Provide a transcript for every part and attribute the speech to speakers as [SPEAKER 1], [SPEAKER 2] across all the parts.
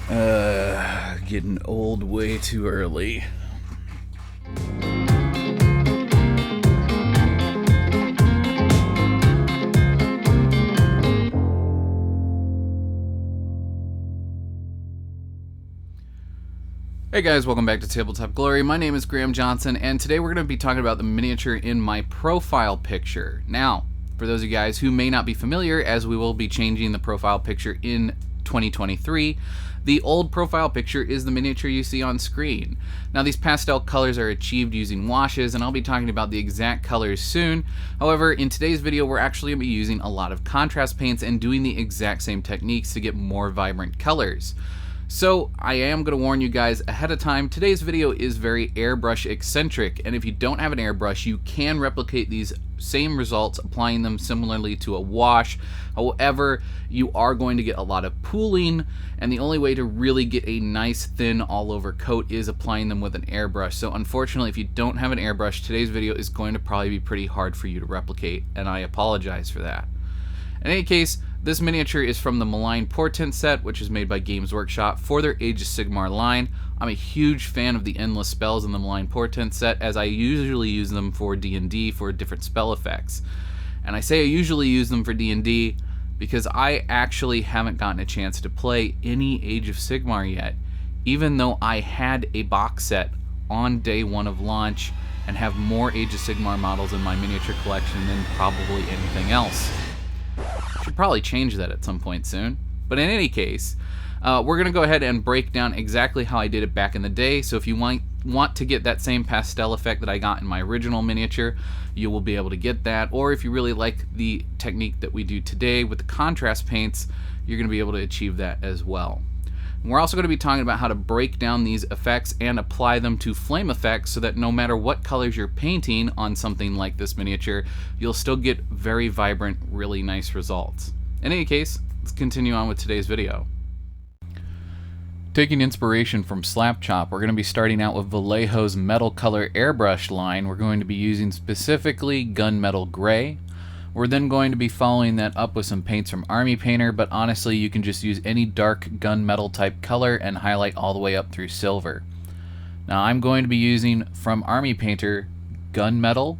[SPEAKER 1] Getting old way too early. Hey guys, welcome back to Tabletop Glory. My name is Graham Johnson, and today we're going to be talking about the miniature in my profile picture. Now, for those of you guys who may not be familiar, as we will be changing the profile picture in 2023, the old profile picture is the miniature you see on screen. Now, these pastel colors are achieved using washes, and I'll be talking about the exact colors soon. However, in today's video, we're actually going to be using a lot of contrast paints and doing the exact same techniques to get more vibrant colors. So I am going to warn you guys ahead of time, today's video is very airbrush eccentric, and if you don't have an airbrush, you can replicate these same results applying them similarly to a wash. However, you are going to get a lot of pooling, and the only way to really get a nice thin all over coat is applying them with an airbrush. So unfortunately, if you don't have an airbrush, today's video is going to probably be pretty hard for you to replicate, and I apologize for that. In any case, this miniature is from the Malign Portent set, which is made by Games Workshop for their Age of Sigmar line. I'm a huge fan of the endless spells in the Malign Portent set, as I usually use them for D&D for different spell effects. And I say I usually use them for D&D because I actually haven't gotten a chance to play any Age of Sigmar yet, even though I had a box set on day one of launch and have more Age of Sigmar models in my miniature collection than probably anything else. Should probably change that at some point soon. But in any case, we're going to go ahead and break down exactly how I did it back in the day. So if you want to get that same pastel effect that I got in my original miniature, you will be able to get that. Or if you really like the technique that we do today with the contrast paints, you're going to be able to achieve that as well. And we're also going to be talking about how to break down these effects and apply them to flame effects so that no matter what colors you're painting on something like this miniature, you'll still get very vibrant, really nice results. In any case, let's continue on with today's video. Taking inspiration from Slapchop, we're going to be starting out with Vallejo's Metal Color Airbrush line. We're going to be using specifically Gunmetal Gray. We're then going to be following that up with some paints from Army Painter, but honestly you can just use any dark gunmetal type color and highlight all the way up through silver. Now I'm going to be using from Army Painter Gunmetal,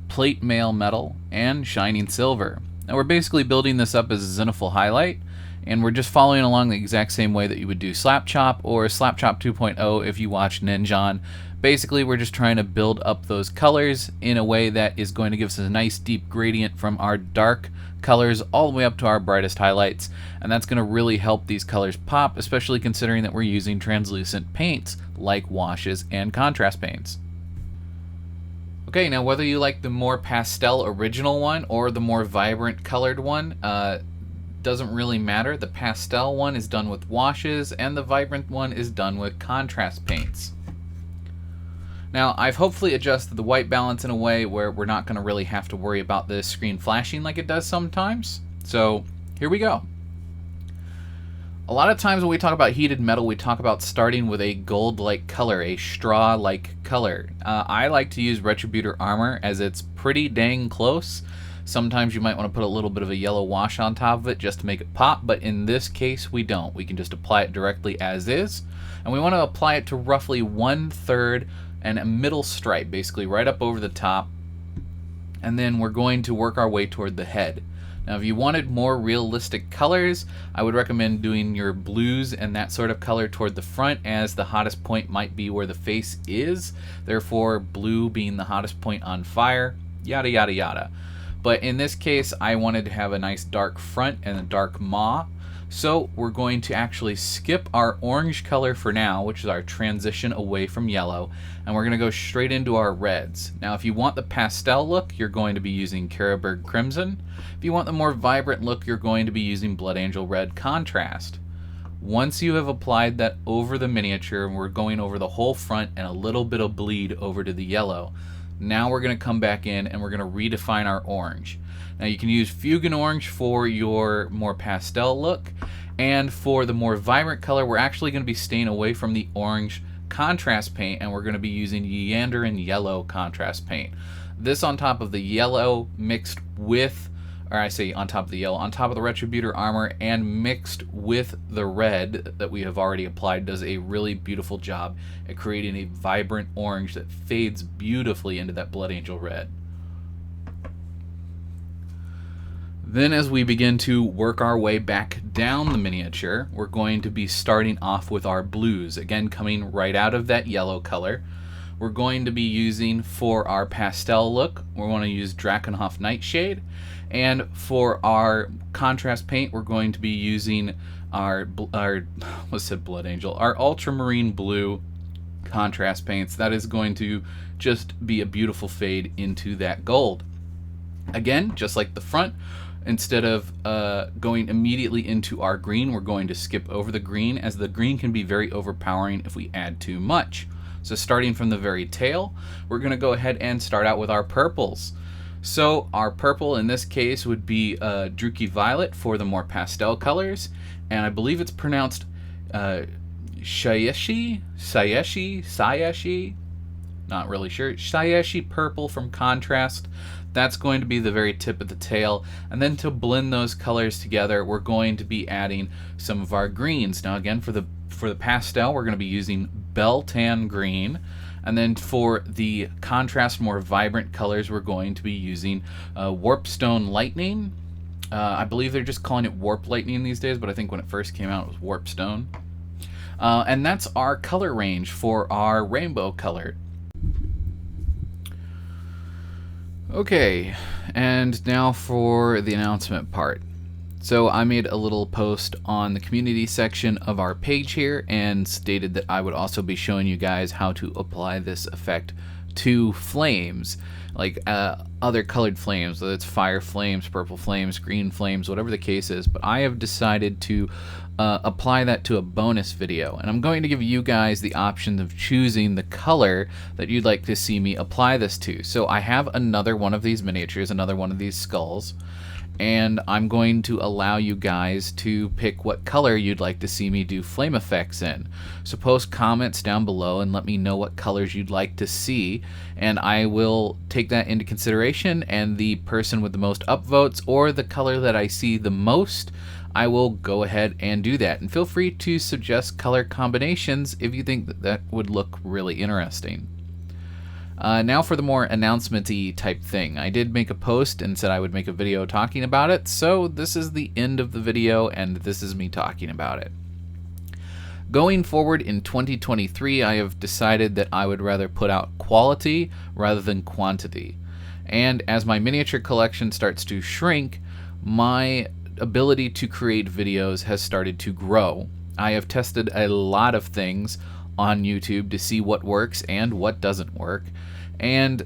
[SPEAKER 1] Plate Mail Metal, and Shining Silver. Now we're basically building this up as a zenithal highlight, and we're just following along the exact same way that you would do Slapchop or Slapchop 2.0 if you watch Ninjon. Basically, we're just trying to build up those colors in a way that is going to give us a nice deep gradient from our dark colors all the way up to our brightest highlights, and that's going to really help these colors pop, especially considering that we're using translucent paints like washes and contrast paints. Okay, now whether you like the more pastel original one or the more vibrant colored one, doesn't really matter. The pastel one is done with washes and the vibrant one is done with contrast paints. Now, I've hopefully adjusted the white balance in a way where we're not going to really have to worry about the screen flashing like it does sometimes. So, here we go. A lot of times when we talk about heated metal, we talk about starting with a gold-like color, a straw-like color. I like to use Retributor Armor as it's pretty dang close. Sometimes you might want to put a little bit of a yellow wash on top of it just to make it pop, but in this case we don't. We can just apply it directly as is, and we want to apply it to roughly 1/3 and a middle stripe, basically right up over the top, and then we're going to work our way toward the head. Now if you wanted more realistic colors, I would recommend doing your blues and that sort of color toward the front, as the hottest point might be where the face is, therefore blue being the hottest point on fire, yada yada yada. But in this case I wanted to have a nice dark front and a dark maw, so we're going to actually skip our orange color for now, which is our transition away from yellow, and we're going to go straight into our reds. Now if you want the pastel look, you're going to be using Karaberg Crimson. If you want the more vibrant look, you're going to be using Blood Angel Red Contrast. Once you have applied that over the miniature, and we're going over the whole front and a little bit of bleed over to the yellow, now we're going to come back in and we're going to redefine our orange. Now you can use Fugan Orange for your more pastel look, and for the more vibrant color we're actually going to be staying away from the orange contrast paint, and we're going to be using Yeander and Yellow contrast paint. This on top of the yellow mixed with or I say on top of the yellow, on top of the Retributor armor, and mixed with the red that we have already applied, does a really beautiful job at creating a vibrant orange that fades beautifully into that Blood Angel red. Then as we begin to work our way back down the miniature, we're going to be starting off with our blues, again coming right out of that yellow color. We're going to be using, for our pastel look, we want to use Drakenhof Nightshade, and for our contrast paint, we're going to be using our Blood Angel, our Ultramarine Blue contrast paints. That is going to just be a beautiful fade into that gold. Again, just like the front, instead of going immediately into our green, we're going to skip over the green, as the green can be very overpowering if we add too much. So starting from the very tail, we're going to go ahead and start out with our purples. So our purple in this case would be Druchii Violet for the more pastel colors, and I believe it's pronounced Sayeshi, not really sure. Sayeshi Purple from Contrast. That's going to be the very tip of the tail. And then to blend those colors together, we're going to be adding some of our greens. Now again, for the pastel, we're going to be using Beltan Green. And then for the contrast, more vibrant colors, we're going to be using Warpstone Lightning. I believe they're just calling it Warp Lightning these days, but I think when it first came out, it was Warpstone. And that's our color range for our rainbow color. Okay, and now for the announcement part. So I made a little post on the community section of our page here and stated that I would also be showing you guys how to apply this effect to flames, like other colored flames, whether it's fire flames, purple flames, green flames, whatever the case is. But I have decided to apply that to a bonus video, and I'm going to give you guys the option of choosing the color that you'd like to see me apply this to. So I have another one of these miniatures, another one of these skulls, and I'm going to allow you guys to pick what color you'd like to see me do flame effects in. So post comments down below and let me know what colors you'd like to see, and I will take that into consideration, and the person with the most upvotes, or the color that I see the most, I will go ahead and do that. And feel free to suggest color combinations if you think that that would look really interesting. Now for the more announcement-y type thing. I did make a post and said I would make a video talking about it, so this is the end of the video, and this is me talking about it. Going forward in 2023, I have decided that I would rather put out quality rather than quantity. And as my miniature collection starts to shrink, my ability to create videos has started to grow. I have tested a lot of things on YouTube to see what works and what doesn't work, and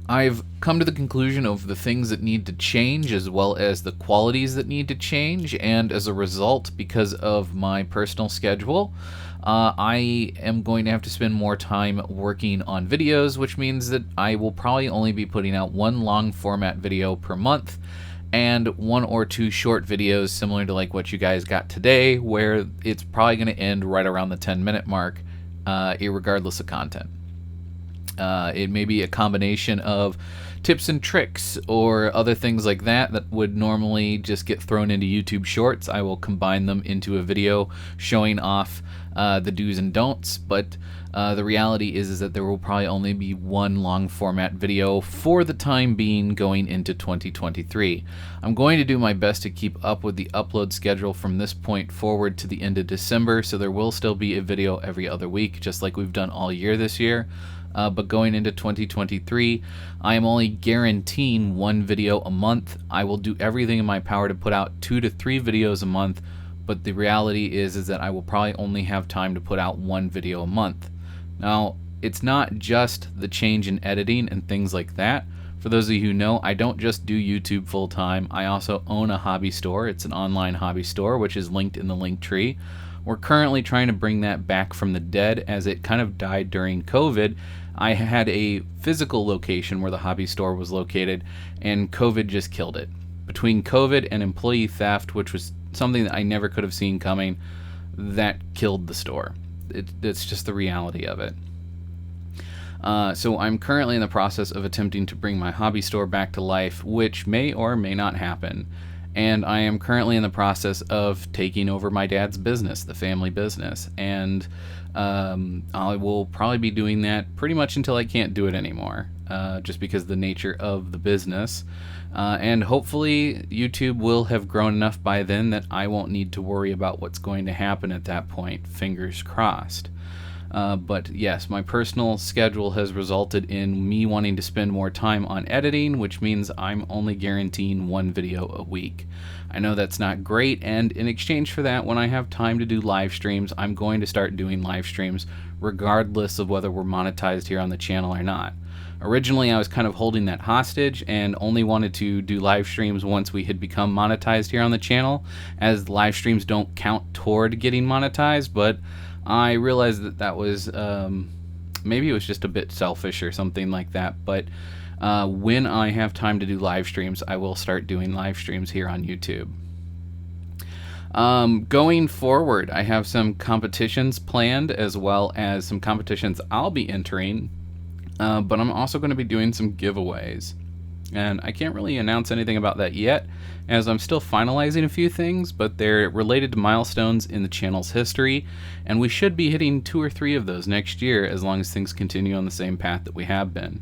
[SPEAKER 1] I've come to the conclusion of the things that need to change as well as the qualities that need to change, and as a result, because of my personal schedule, I am going to have to spend more time working on videos, which means that I will probably only be putting out one long format video per month and 1 or 2 short videos similar to like what you guys got today, where it's probably going to end right around the 10-minute mark, irregardless of content. It may be a combination of tips and tricks or other things like that that would normally just get thrown into YouTube Shorts. I will combine them into a video showing off the do's and don'ts, but the reality is that there will probably only be one long format video for the time being going into 2023. I'm going to do my best to keep up with the upload schedule from this point forward to the end of December, so there will still be a video every other week, just like we've done all year this year. But going into 2023, I am only guaranteeing 1 video a month. I will do everything in my power to put out 2 to 3 videos a month, but the reality is that I will probably only have time to put out 1 video a month. Now, it's not just the change in editing and things like that. For those of you who know, I don't just do YouTube full time. I also own a hobby store. It's an online hobby store, which is linked in the link tree. We're currently trying to bring that back from the dead, as it kind of died during COVID. I had a physical location where the hobby store was located, and COVID just killed it. Between COVID and employee theft, which was something that I never could have seen coming, that killed the store. It's just the reality of it. So I'm currently in the process of attempting to bring my hobby store back to life, which may or may not happen. And I am currently in the process of taking over my dad's business, the family business. And I will probably be doing that pretty much until I can't do it anymore, just because of the nature of the business. And hopefully YouTube will have grown enough by then that I won't need to worry about what's going to happen at that point. Fingers crossed. But yes, my personal schedule has resulted in me wanting to spend more time on editing, which means I'm only guaranteeing one video a week. I know that's not great, and in exchange for that, when I have time to do live streams, I'm going to start doing live streams regardless of whether we're monetized here on the channel or not. Originally, I was kind of holding that hostage and only wanted to do live streams once we had become monetized here on the channel, as live streams don't count toward getting monetized, but I realized that that was, maybe it was just a bit selfish or something like that, but when I have time to do live streams, I will start doing live streams here on YouTube. Going forward, I have some competitions planned, as well as some competitions I'll be entering, but I'm also going to be doing some giveaways. And I can't really announce anything about that yet, as I'm still finalizing a few things, but they're related to milestones in the channel's history, and we should be hitting 2 or 3 of those next year as long as things continue on the same path that we have been.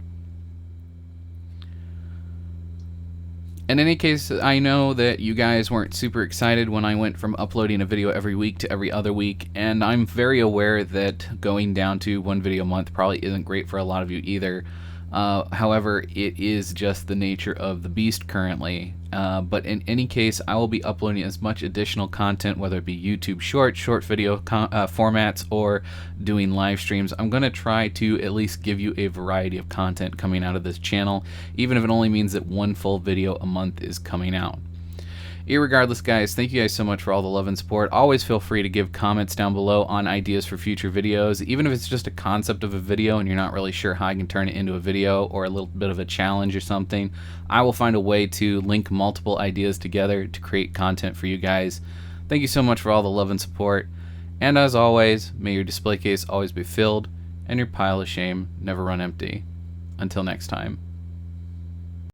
[SPEAKER 1] In any case, I know that you guys weren't super excited when I went from uploading a video every week to every other week, and I'm very aware that going down to 1 video a month probably isn't great for a lot of you either. However, it is just the nature of the beast currently. But in any case, I will be uploading as much additional content, whether it be YouTube short video formats, or doing live streams. I'm going to try to at least give you a variety of content coming out of this channel, even if it only means that 1 full video a month is coming out. Irregardless, guys, thank you guys so much for all the love and support. Always feel free to give comments down below on ideas for future videos, even if it's just a concept of a video and you're not really sure how I can turn it into a video or a little bit of a challenge or something. I will find a way to link multiple ideas together to create content for you guys. Thank you so much for all the love and support. And as always, may your display case always be filled and your pile of shame never run empty. Until next time.